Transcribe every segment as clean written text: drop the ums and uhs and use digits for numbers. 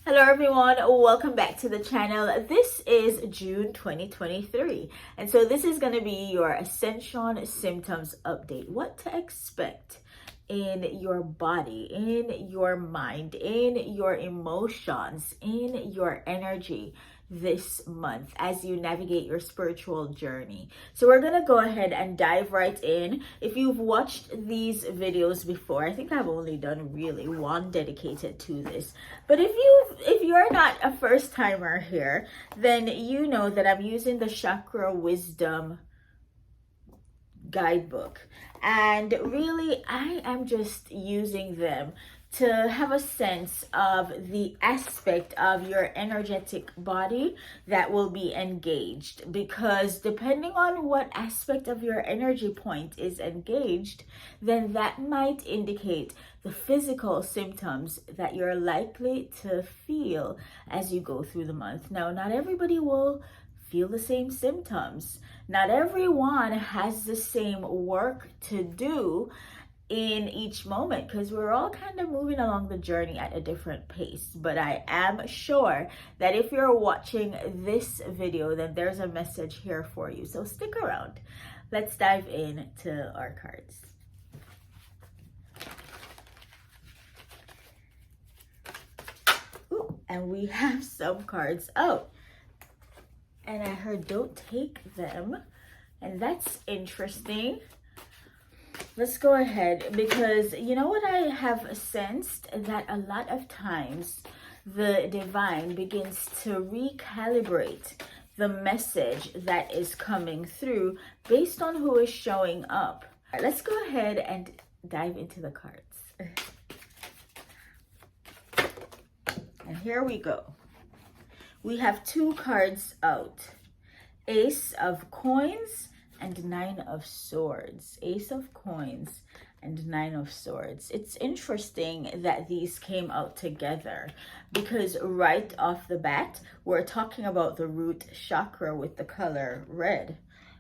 Hello everyone, welcome back to the channel. This is June 2023, and so this is going to be your Ascension Symptoms update. What to expect in your body, in your mind, in your emotions, in your energy this month as you navigate your spiritual journey. So we're gonna go ahead and dive right in. If you've watched these videos before, I think I've only done really one dedicated to this, but if you're not a first timer here, then you know that I'm using the Chakra Wisdom guidebook, and really I am just using them to have a sense of the aspect of your energetic body that will be engaged, because depending on what aspect of your energy point is engaged, then that might indicate the physical symptoms that you're likely to feel as you go through the month. Now, not everybody will feel the same symptoms. Not everyone has the same work to do in each moment, because we're all kind of moving along the journey at a different pace. But I am sure that if you're watching this video, then there's a message here for you. So stick around. Let's dive into our cards. Ooh, and we have some cards out. And I heard don't take them, and that's interesting. Let's go ahead, because you know what I have sensed, that a lot of times the divine begins to recalibrate the message that is coming through based on who is showing up. All right, let's go ahead and dive into the cards. And here we go. We have two cards out, Ace of Coins and Nine of Swords. Ace of Coins and Nine of Swords. It's interesting that these came out together, because right off the bat, we're talking about the root chakra with the color red,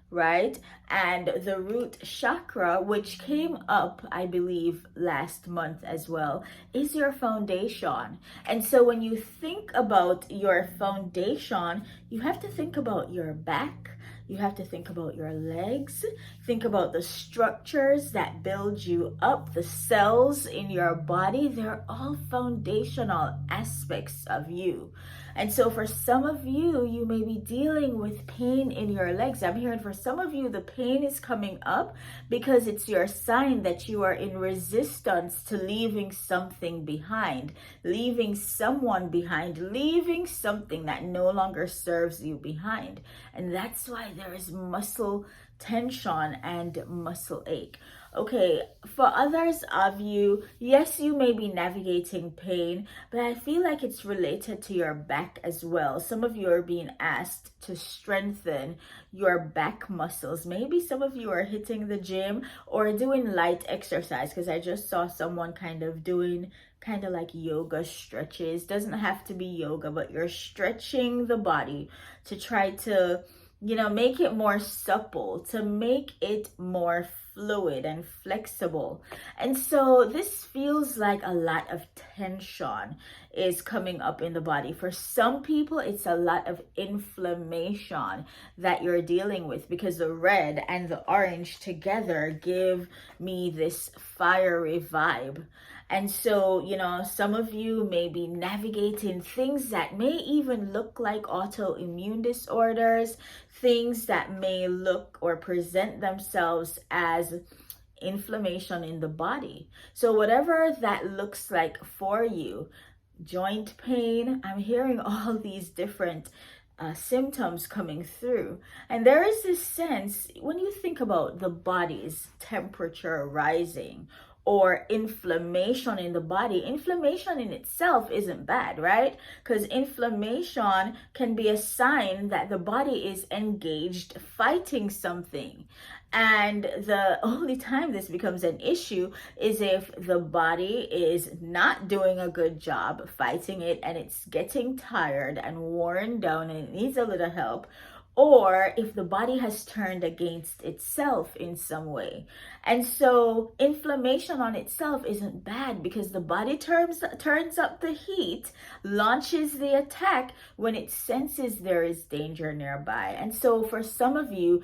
right? And the root chakra, which came up, I believe, last month as well, is your foundation. And so when you think about your foundation, you have to think about your back, you have to think about your legs, think about the structures that build you up, the cells in your body. They're all foundational aspects of you. And so for some of you, you may be dealing with pain in your legs. I'm hearing for some of you, the pain is coming up because it's your sign that you are in resistance to leaving something behind, leaving someone behind, leaving something that no longer serves you behind. And that's why there is muscle tension and muscle ache. Okay, for others of you, yes, you may be navigating pain, but I feel like it's related to your back as well. Some of you are being asked to strengthen your back muscles. Maybe some of you are hitting the gym or doing light exercise, because I just saw someone kind of doing kind of like yoga stretches. Doesn't have to be yoga, but you're stretching the body to try to, make it more supple, to make it more fluid and flexible. And so this feels like a lot of tension is coming up in the body. For some people, it's a lot of inflammation that you're dealing with, because the red and the orange together give me this fiery vibe. And so, some of you may be navigating things that may even look like autoimmune disorders, things that may look or present themselves as inflammation in the body. So whatever that looks like for you, joint pain, I'm hearing all these different symptoms coming through. And there is this sense, when you think about the body's temperature rising, or inflammation in the body, inflammation in itself isn't bad, right? Because inflammation can be a sign that the body is engaged fighting something. And the only time this becomes an issue is if the body is not doing a good job fighting it, and it's getting tired and worn down and it needs a little help, or if the body has turned against itself in some way. And so inflammation on itself isn't bad, because the body turns up the heat, launches the attack when it senses there is danger nearby. And so for some of you,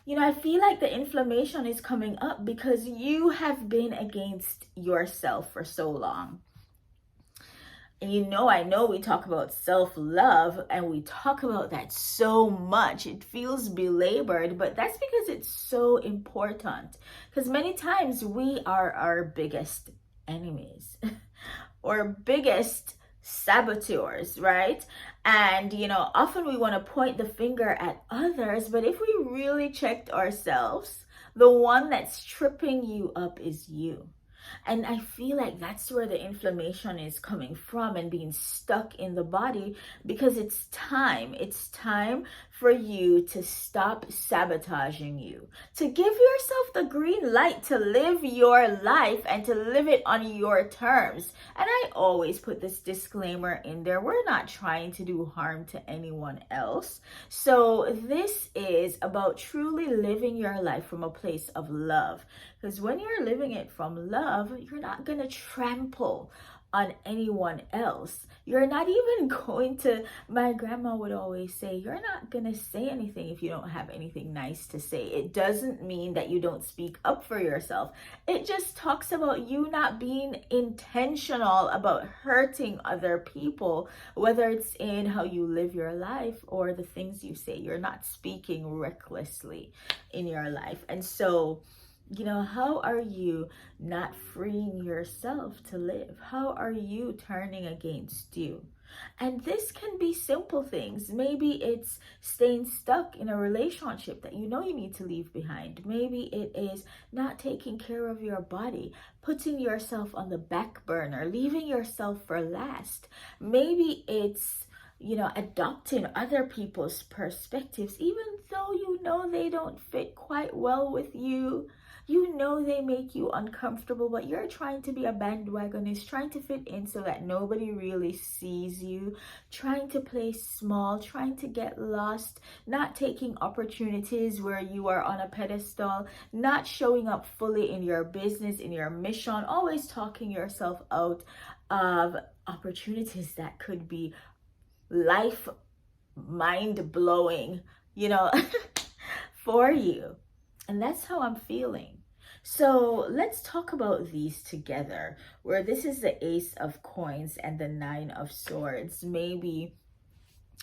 I feel like the inflammation is coming up because you have been against yourself for so long. And I know we talk about self-love, and we talk about that so much. It feels belabored, but that's because it's so important. Because many times we are our biggest enemies or biggest saboteurs, right? And often we want to point the finger at others, but if we really checked ourselves, the one that's tripping you up is you. And I feel like that's where the inflammation is coming from and being stuck in the body, because it's time. It's time for you to stop sabotaging you, to give yourself the green light to live your life and to live it on your terms. And I always put this disclaimer in there. We're not trying to do harm to anyone else. So this is about truly living your life from a place of love. Because when you're living it from love, you're not going to trample on anyone else. You're not even going to, my grandma would always say, you're not going to say anything if you don't have anything nice to say. It doesn't mean that you don't speak up for yourself. It just talks about you not being intentional about hurting other people, whether it's in how you live your life or the things you say. You're not speaking recklessly in your life. And so, how are you not freeing yourself to live? How are you turning against you? And this can be simple things. Maybe it's staying stuck in a relationship that you need to leave behind. Maybe it is not taking care of your body, putting yourself on the back burner, leaving yourself for last. Maybe it's adopting other people's perspectives, even though they don't fit quite well with you. They make you uncomfortable, but you're trying to be a bandwagonist, trying to fit in so that nobody really sees you, trying to play small, trying to get lost, not taking opportunities where you are on a pedestal, not showing up fully in your business, in your mission, always talking yourself out of opportunities that could be life mind-blowing, for you. And that's how I'm feeling. So let's talk about these together, where this is the Ace of Coins and the Nine of Swords. Maybe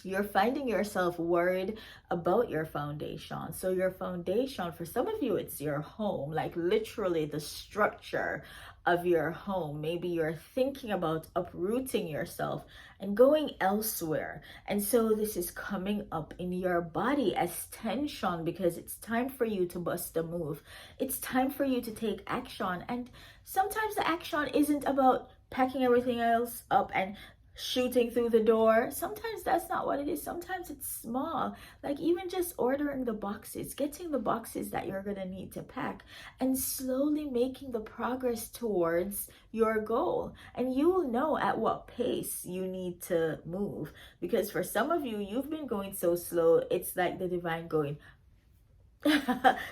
you're finding yourself worried about your foundation. So your foundation, for some of you, it's your home, like literally the structure of your home. Maybe you're thinking about uprooting yourself and going elsewhere. And so this is coming up in your body as tension, because it's time for you to bust a move. It's time for you to take action. And sometimes the action isn't about packing everything else up and shooting through the door. Sometimes that's not what it is. Sometimes it's small, like even just ordering the boxes, getting the boxes that you're gonna need to pack, and slowly making the progress towards your goal. And you will know at what pace you need to move, because for some of you, you've been going so slow, it's like the divine going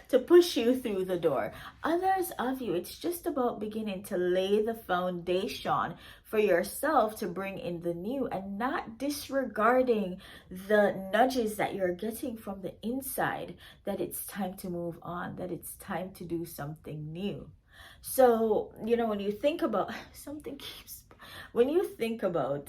to push you through the door. Others of you, it's just about beginning to lay the foundation for yourself to bring in the new, and not disregarding the nudges that you're getting from the inside, that it's time to move on, that it's time to do something new. So, when you think about when you think about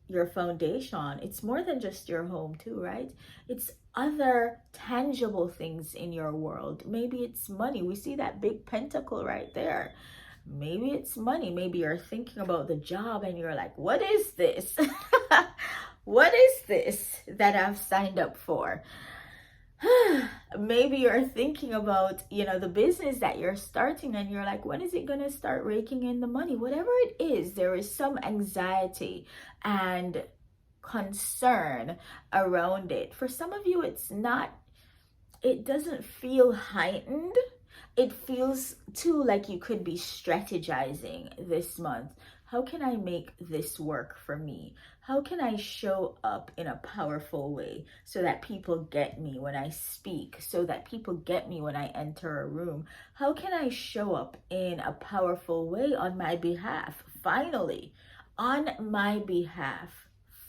your foundation, it's more than just your home too, right? It's other tangible things in your world. Maybe it's money. We see that big pentacle right there. Maybe it's money. Maybe you're thinking about the job and you're like, what is this? What is this that I've signed up for? Maybe you're thinking about, the business that you're starting, and you're like, when is it going to start raking in the money? Whatever it is, there is some anxiety and concern around it. For some of you, it doesn't feel heightened. It feels too like you could be strategizing this month. how can I make this work for me? How can I show up in a powerful way so that people get me when I speak, so that people get me when I enter a room? How can I show up in a powerful way on my behalf? Finally, on my behalf.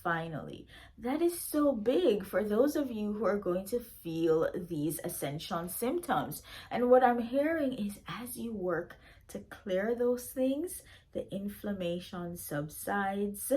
Finally, that is so big for those of you who are going to feel these ascension symptoms. And what I'm hearing is, as you work to clear those things, the inflammation subsides,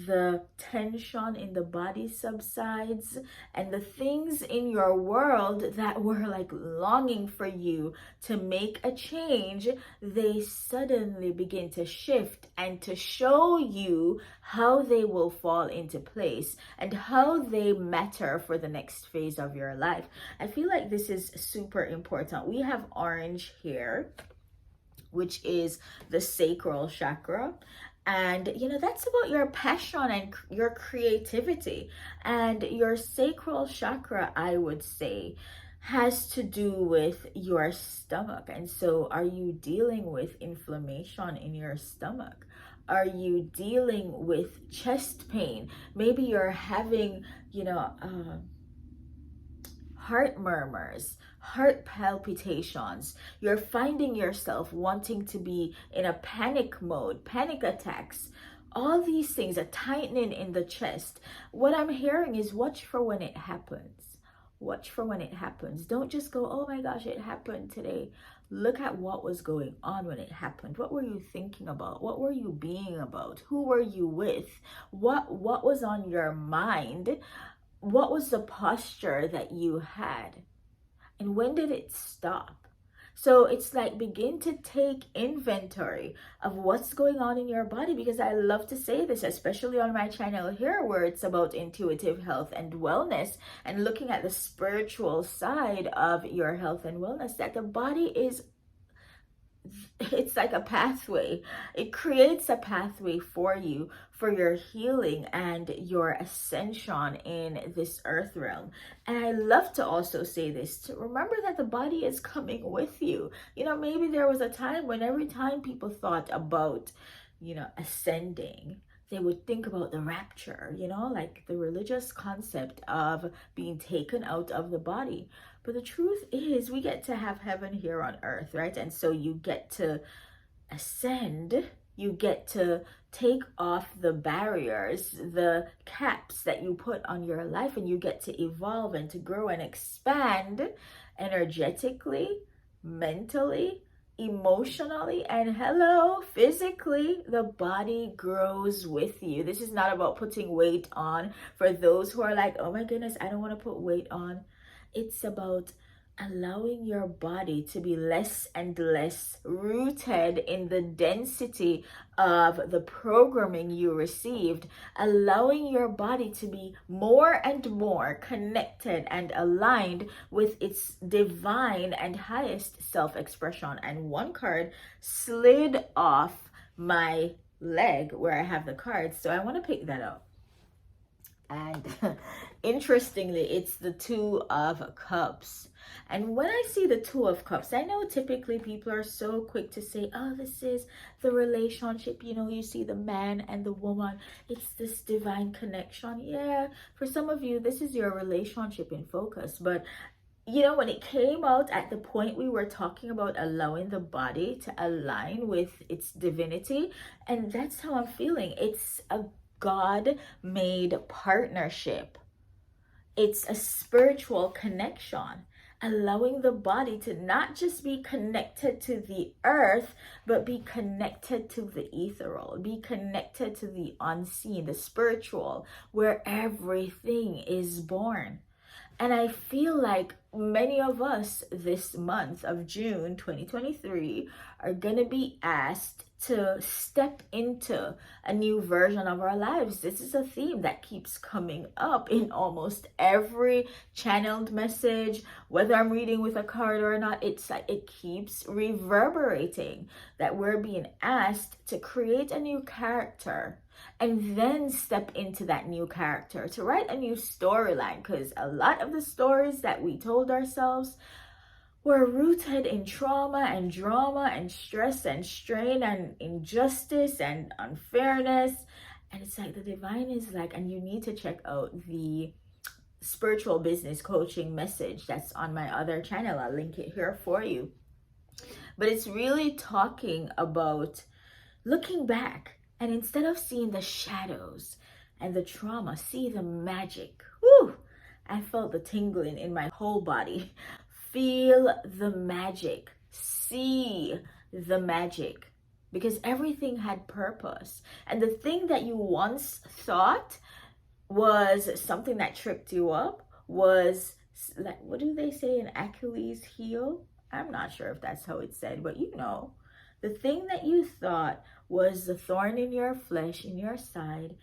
the tension in the body subsides, and the things in your world that were like longing for you to make a change, they suddenly begin to shift and to show you how they will fall into place and how they matter for the next phase of your life. I feel like this is super important. We have orange here, which is the sacral chakra. And that's about your passion and your creativity. And your sacral chakra, I would say, has to do with your stomach. And so are you dealing with inflammation in your stomach? Are you dealing with chest pain? Maybe you're having, heart murmurs, heart palpitations. You're finding yourself wanting to be in a panic mode, panic attacks, all these things, a tightening in the chest. What I'm hearing is watch for when it happens. Watch for when it happens. Don't just go, oh my gosh, it happened today. Look at what was going on when it happened. What were you thinking about? What were you being about? Who were you with? What was on your mind? What was the posture that you had? And when did it stop? So it's like, begin to take inventory of what's going on in your body, because I love to say this, especially on my channel here, where it's about intuitive health and wellness and looking at the spiritual side of your health and wellness, that the body it's like a pathway. It creates a pathway for you, for your healing and your ascension in this earth realm. And I love to also say this, to remember that the body is coming with you. Maybe there was a time when every time people thought about, ascending, they would think about the rapture, like the religious concept of being taken out of the body. But the truth is, we get to have heaven here on earth, right? And so you get to ascend, you get to take off the barriers, the caps that you put on your life, and you get to evolve and to grow and expand energetically, mentally, emotionally, and physically. The body grows with you. This is not about putting weight on. For those who are like, oh my goodness, I don't want to put weight on. It's about allowing your body to be less and less rooted in the density of the programming you received, allowing your body to be more and more connected and aligned with its divine and highest self-expression. And one card slid off my leg where I have the cards, so I want to pick that up. And interestingly, it's the Two of Cups. And when I see the Two of Cups, I know typically people are so quick to say, oh, this is the relationship. You see the man and the woman. It's this divine connection. Yeah, for some of you, this is your relationship in focus. But when it came out at the point we were talking about allowing the body to align with its divinity, and that's how I'm feeling. It's a God-made partnership. It's a spiritual connection, allowing the body to not just be connected to the earth, but be connected to the ethereal, be connected to the unseen, the spiritual, where everything is born. And I feel like many of us this month of June 2023 are going to be asked to step into a new version of our lives. This is a theme that keeps coming up in almost every channeled message, whether I'm reading with a card or not. It's like it keeps reverberating that we're being asked to create a new character and then step into that new character, to write a new storyline, because a lot of the stories that we told ourselves were rooted in trauma and drama and stress and strain and injustice and unfairness. And it's like the divine is like, and you need to check out the spiritual business coaching message that's on my other channel. I'll link it here for you. But it's really talking about looking back, and instead of seeing the shadows and the trauma, see the magic. Woo! I felt the tingling in my whole body. Feel the magic. See the magic. Because everything had purpose. And the thing that you once thought was something that tripped you up was, like, what do they say, an Achilles heel? I'm not sure if that's how it's said, but you know, the thing that you thought was the thorn in your flesh, in your side,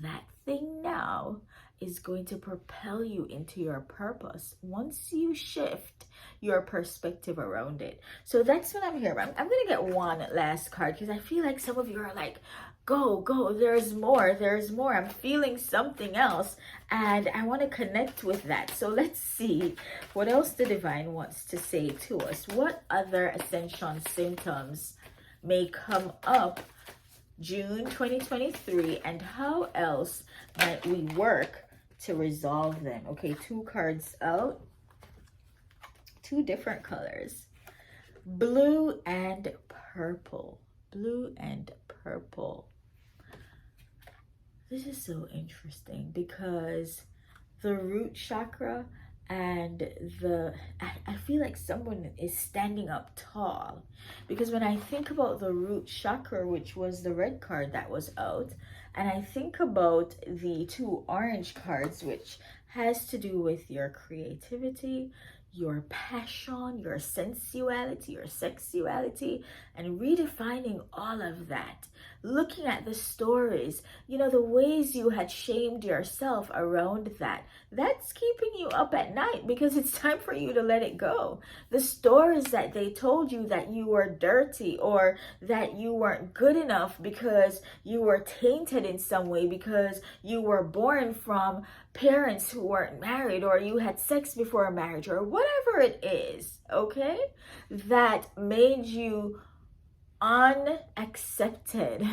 that thing now is going to propel you into your purpose once you shift your perspective around it. So that's what I'm here. I'm going to get one last card because I feel like some of you are like, go, there's more. I'm feeling something else and I want to connect with that. So let's see what else the divine wants to say to us. What other ascension symptoms may come up June 2023, and how else might we work to resolve them? Okay, 2 cards out, 2 different colors, blue and purple. Blue and purple. This is so interesting because the root chakra and I feel like someone is standing up tall, because when I think about the root chakra, which was the red card that was out, and I think about the 2 orange cards, which has to do with your creativity, your passion, your sensuality, your sexuality, and redefining all of that. Looking at the stories, you know, the ways you had shamed yourself around that. That's keeping you up at night because it's time for you to let it go. The stories that they told you that you were dirty or that you weren't good enough because you were tainted in some way, because you were born from parents who weren't married, or you had sex before marriage, or whatever it is, okay, that made you unaccepted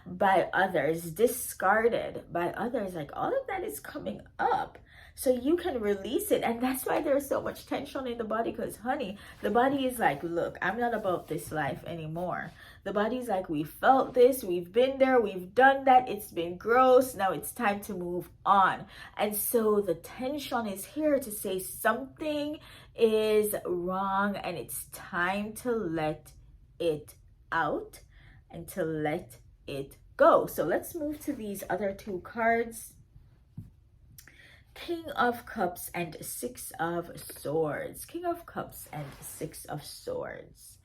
by others, discarded by others. Like, all of that is coming up so you can release it. And that's why there's so much tension in the body, because honey, the body is like, look, I'm not about this life anymore. The body's like, we felt this, we've been there, we've done that, it's been gross, now it's time to move on. And so the tension is here to say something is wrong and it's time to let it out and to let it go. So let's move to these other 2 cards. King of Cups and 6 of Swords. King of Cups and 6 of Swords.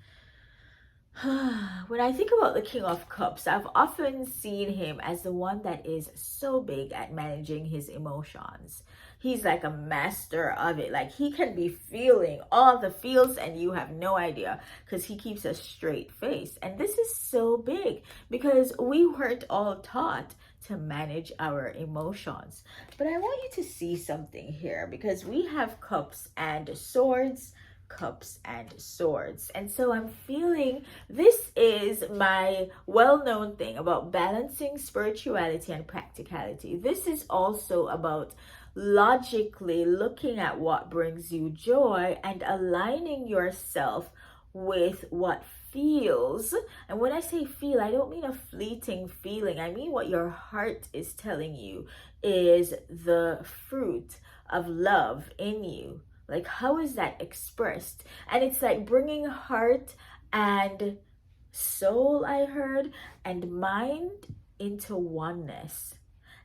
When I think about the King of Cups, I've often seen him as the one that is so big at managing his emotions. He's like a master of it. Like, he can be feeling all the feels and you have no idea, because he keeps a straight face. And this is so big because we weren't all taught to manage our emotions. But I want you to see something here, because we have cups and swords, cups and swords. And so I'm feeling this is my well-known thing about balancing spirituality and practicality. This is also about logically looking at what brings you joy and aligning yourself with what feels. And when I say feel, I don't mean a fleeting feeling. I mean what your heart is telling you is the fruit of love in you. Like, how is that expressed? And it's like bringing heart and soul, I heard, and mind into oneness.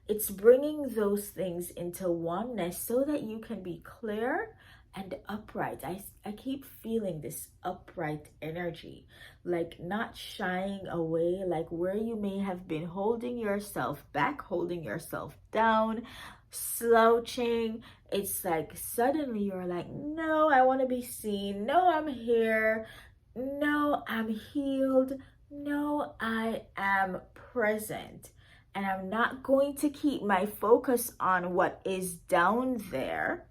It's bringing those things into oneness so that you can be clear and upright. I keep feeling this upright energy, like not shying away, like where you may have been holding yourself back, holding yourself down, slouching. It's like suddenly you're like, no, I want to be seen. No, I'm here. No, I'm healed. No, I am present. And I'm not going to keep my focus on what is down there,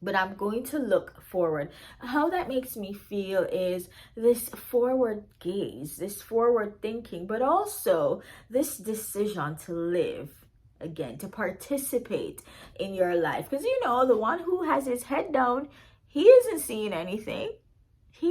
but I'm going to look forward. How that makes me feel is this forward gaze, this forward thinking, but also this decision to live again, to participate in your life. Because the one who has his head down, he isn't seeing anything. He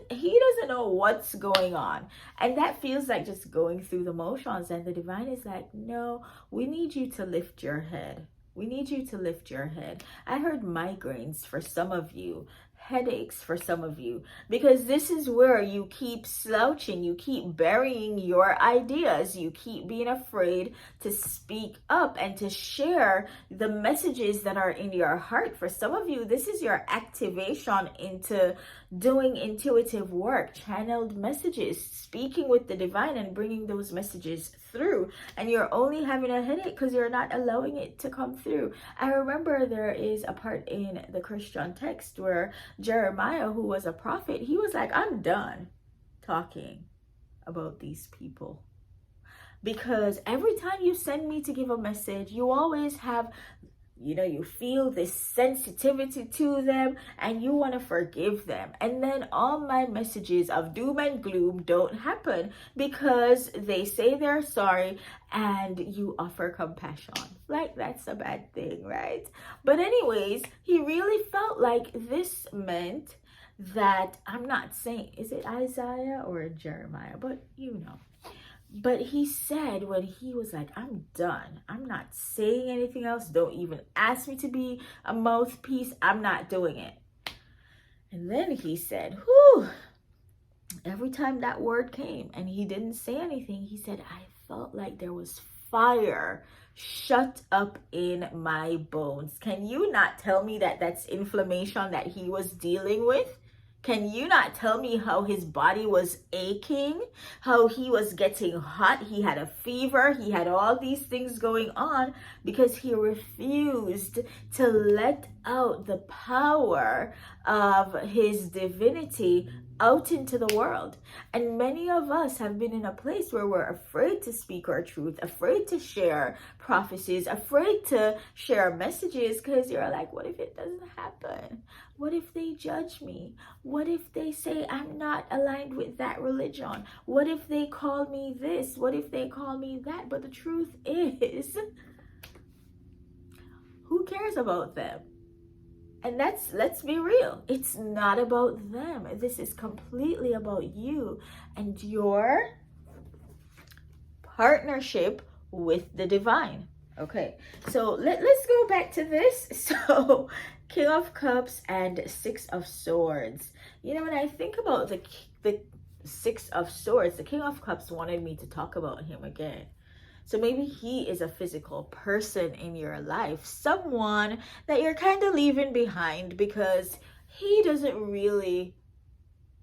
doesn't know what's going on. And that feels like just going through the motions. And the divine is like, no, we need you to lift your head. We need you to lift your head. I heard migraines for some of you, headaches for some of you, because this is where you keep slouching, you keep burying your ideas, you keep being afraid to speak up and to share the messages that are in your heart. For some of you, this is your activation into doing intuitive work, channeled messages, speaking with the divine and bringing those messages through. And you're only having a headache because you're not allowing it to come through. I remember there is a part in the Christian text where Jeremiah, who was a prophet, he was like, I'm done talking about these people. Because every time you send me to give a message, you always have, you feel this sensitivity to them and you want to forgive them. And then all my messages of doom and gloom don't happen because they say they're sorry and you offer compassion. Like, that's a bad thing, right? But anyways, he really felt like this meant that, I'm not saying, is it Isaiah or Jeremiah? But But he said when he was like, I'm done. I'm not saying anything else. Don't even ask me to be a mouthpiece. I'm not doing it. And then he said, whew, every time that word came and he didn't say anything, he said, I felt like there was fire shut up in my bones. Can you not tell me that that's inflammation that he was dealing with? Can you not tell me how his body was aching, how he was getting hot, he had a fever, he had all these things going on because he refused to let out the power of his divinity out into the world. And many of us have been in a place where we're afraid to speak our truth, afraid to share prophecies, afraid to share messages because you're like, what if it doesn't happen? What if they judge me? What if they say I'm not aligned with that religion? What if they call me this? What if they call me that? But the truth is, who cares about them? And let's be real. It's not about them. This is completely about you and your partnership with the divine. Okay, so let's go back to this. So King of Cups and Six of Swords. When I think about the Six of Swords, the King of Cups wanted me to talk about him again. So maybe he is a physical person in your life, someone that you're kind of leaving behind because he doesn't really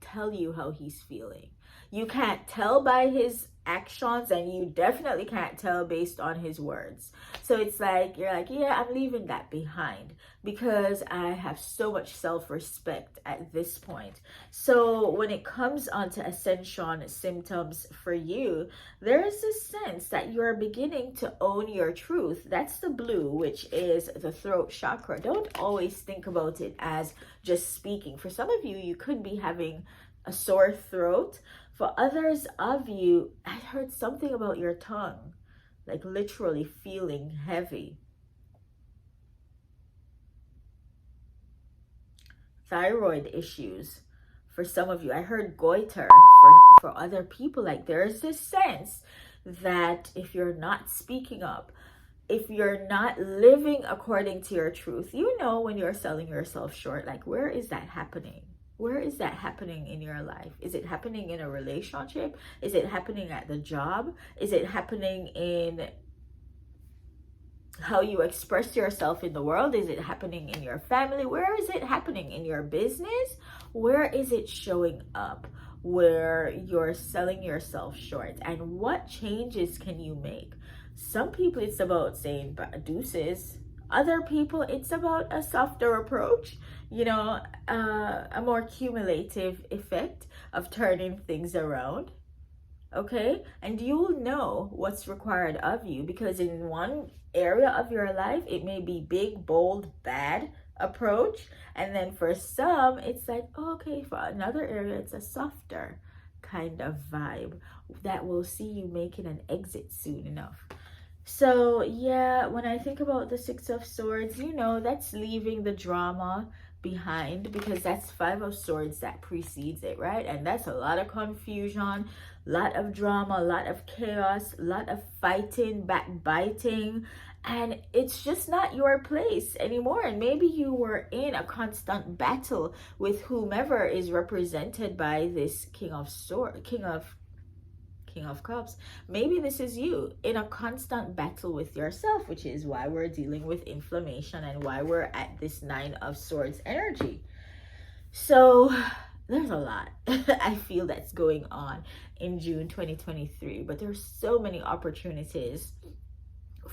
tell you how he's feeling. You can't tell by his actions and you definitely can't tell based on his words. So it's like, you're like, yeah, I'm leaving that behind because I have so much self-respect at this point. So when it comes onto Ascension Symptoms for you, there is a sense that you're beginning to own your truth. That's the blue, which is the throat chakra. Don't always think about it as just speaking. For some of you, you could be having a sore throat. For others of you, I heard something about your tongue, like literally feeling heavy. Thyroid issues. For some of you, I heard goiter. For other people, like there's this sense that if you're not speaking up, if you're not living according to your truth, when you're selling yourself short, like where is that happening? Where is that happening in your life? Is it happening in a relationship? Is it happening at the job? Is it happening in how you express yourself in the world? Is it happening in your family? Where is it happening in your business? Where is it showing up where you're selling yourself short? And what changes can you make? Some people, it's about saying deuces. Other people, it's about a softer approach, a more cumulative effect of turning things around. Okay, and you'll know what's required of you because in one area of your life, it may be big, bold, bad, approach. And then for some, it's like, oh, okay, for another area, it's a softer kind of vibe that will see you making an exit soon enough. So yeah, when I think about the Six of Swords, you know, that's leaving the drama behind, because that's Five of Swords that precedes it, right? And that's a lot of confusion, a lot of drama, a lot of chaos, a lot of fighting, backbiting, and it's just not your place anymore. And maybe you were in a constant battle with whomever is represented by this King of Cups. Maybe this is you in a constant battle with yourself, which is why we're dealing with inflammation and why we're at this Nine of Swords energy. So there's a lot I feel that's going on in June 2023, but there's so many opportunities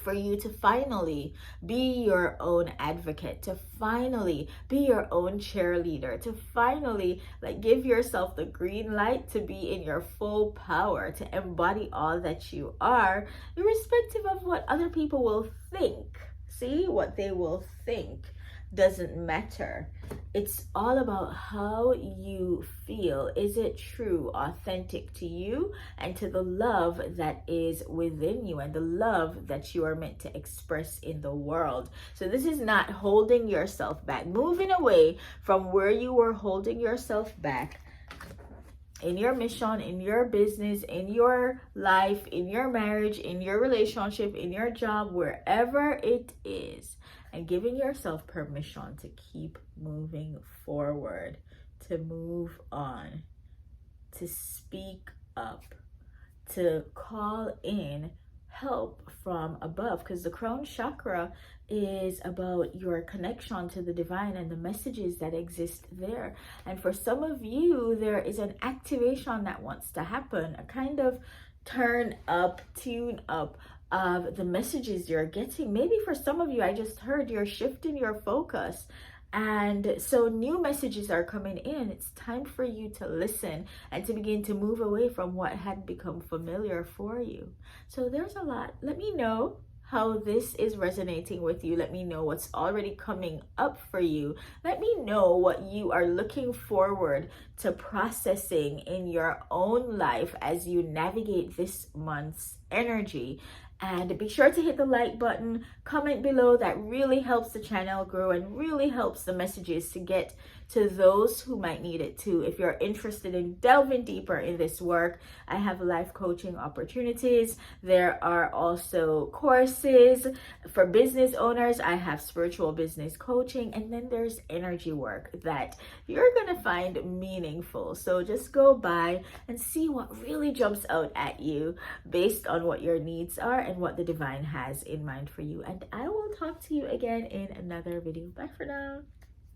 for you to finally be your own advocate, to finally be your own cheerleader, to finally like give yourself the green light to be in your full power, to embody all that you are, irrespective of what other people will think. See, what they will think doesn't matter. It's all about how you feel. Is it true, authentic to you and to the love that is within you and the love that you are meant to express in the world? So this is not holding yourself back, moving away from where you were holding yourself back in your mission, in your business, in your life, in your marriage, in your relationship, in your job, wherever it is, and giving yourself permission to keep moving forward, to move on, to speak up, to call in help from above, because the crown chakra is about your connection to the divine and the messages that exist there. And for some of you, there is an activation that wants to happen, a kind of turn up, tune up of the messages you're getting. Maybe for some of you, I just heard you're shifting your focus, and so new messages are coming in. It's time for you to listen and to begin to move away from what had become familiar for you. So there's a lot. Let me know how this is resonating with you. Let me know what's already coming up for you. Let me know what you are looking forward to processing in your own life as you navigate this month's energy. And be sure to hit the like button, comment below. That really helps the channel grow and really helps the messages to get to those who might need it too. If you're interested in delving deeper in this work, I have life coaching opportunities. There are also courses for business owners. I have spiritual business coaching, and then there's energy work that you're gonna find meaningful. So just go by and see what really jumps out at you based on what your needs are and what the divine has in mind for you. And I will talk to you again in another video. Bye for now.